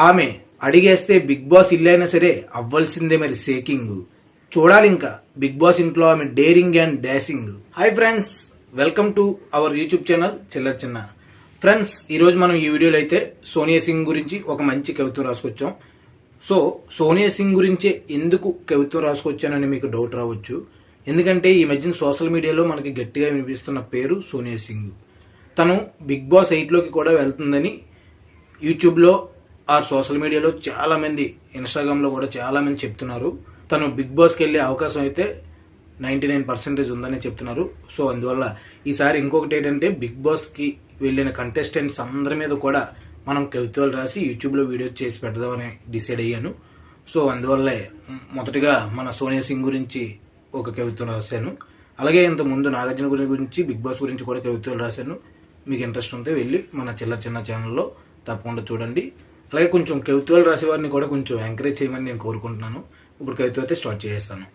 ఆమె అడిగేస్తే big boss ఇల్లైనా సరే అవ్వాల్సిందే మరి సేకింగ్. చూడాలి ఇంకా బిగ్ బాస్ ఇంట్లో ఆమె daring and dashing. Hi friends, welcome to our YouTube channel చిల్లర చిన్న. ఫ్రెండ్స్, ఈరోజు మనం ఈ వీడియోలో అయితే సోనియా సింగ్ గురించి ఒక మంచి కవిత్వం రాసుకొచ్చాం. సో సోనియా సింగ్ గురించే ఎందుకు కవిత్వం రాసుకొచ్చానని మీకు డౌట్ రావచ్చు. ఎందుకంటే ఈ మధ్యన సోషల్ మీడియాలో మనకి గట్టిగా వినిపిస్తున్న పేరు సోనియా సింగ్. తను బిగ్ బాస్ 8లోకి కూడా వెళ్తుందని యూట్యూబ్లో ఆర్ సోషల్ మీడియాలో చాలా మంది, ఇన్స్టాగ్రామ్లో కూడా చాలా మంది చెప్తున్నారు. తను బిగ్ బాస్కి వెళ్ళే అవకాశం అయితే 99% ఉందని చెప్తున్నారు. సో అందువల్ల ఈసారి ఇంకొకటి ఏంటంటే బిగ్ బాస్కి వెళ్ళిన కంటెస్టెంట్స్ అందరి మీద కూడా మనం కవిత్వాలు రాసి యూట్యూబ్లో వీడియో చేసి పెడదామని డిసైడ్ అయ్యాను. సో అందువల్లే మొదటిగా మన సోనియా సింగ్ గురించి ఒక కవిత్వం రాశాను. అలాగే ఇంత ముందు నాగార్జున గురించి, బిగ్ బాస్ గురించి కూడా కవిత్వాలు రాశాను. మీకు ఇంట్రెస్ట్ ఉంటే వెళ్ళి మన చిల్లర చిన్న ఛానల్లో తప్పకుండా చూడండి. అలాగే కొంచెం కవిత్వాలు రాసేవారిని కూడా కొంచెం ఎంకరేజ్ చేయమని నేను కోరుకుంటున్నాను. ఇప్పుడు కవిత్వం అయితే స్టార్ట్ చేస్తాను.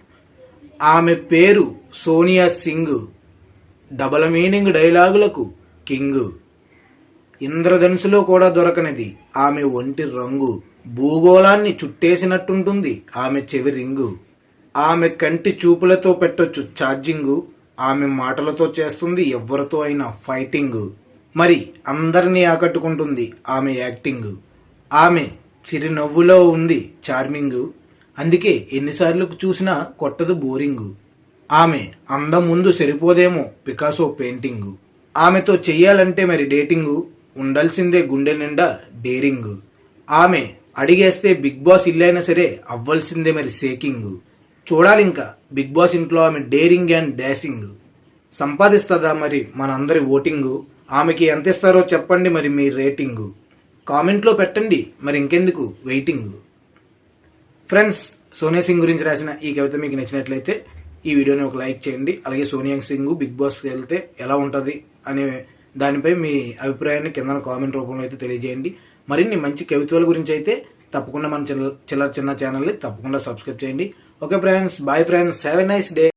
ఆమె పేరు సోనియా సింగ్, డబల్ మీనింగ్ డైలాగులకు కింగ్. ఇంద్రధనుసులో కూడా దొరకనిది ఆమె ఒంటి రంగు, భూగోళాన్ని చుట్టేసినట్టుంటుంది ఆమె చెవి రింగు. ఆమె కంటి చూపులతో పెట్టొచ్చు ఛార్జింగు, ఆమె మాటలతో చేస్తుంది ఎవరితో అయినా ఫైటింగ్. మరి అందరినీ ఆకట్టుకుంటుంది ఆమె యాక్టింగ్. ఆమె చిరునవ్వులో ఉంది చార్మింగ్, అందుకే ఎన్నిసార్లు చూసినా కొట్టదు బోరింగ్. ఆమె అందం ముందు సరిపోదేమో పికాసో పెయింటింగ్. ఆమెతో చెయ్యాలంటే మరి డేటింగ్, ఉండాల్సిందే గుండె నిండా డేరింగ్. ఆమె అడిగేస్తే బిగ్ బాస్ ఇల్లైనా సరే అవ్వాల్సిందే మరి సేకింగ్. చూడాలి ఇంకా బిగ్ బాస్ ఇంట్లో ఆమె డేరింగ్ అండ్ డాషింగ్. సంపాదిస్తుందా మరి మనందరి ఓటింగు? ఆమెకి ఎంత ఇస్తారో చెప్పండి మరి మీ రేటింగు. కామెంట్లో పెట్టండి, మరి ఇంకెందుకు వెయిటింగ్. ఫ్రెండ్స్, సోనియా సింగ్ గురించి రాసిన ఈ కవిత మీకు నచ్చినట్లయితే ఈ వీడియోని ఒక లైక్ చేయండి. అలాగే సోనియా సింగ్ బిగ్ బాస్కి వెళ్తే ఎలా ఉంటుంది అనే దానిపై మీ అభిప్రాయాన్ని కింద కామెంట్ రూపంలో అయితే తెలియజేయండి. మరిన్ని మంచి కవిత్వాల గురించి అయితే తప్పకుండా మన చిల్లర చిన్న ఛానల్ని తప్పకుండా సబ్స్క్రైబ్ చేయండి. Okay friends, bye friends, have a nice day.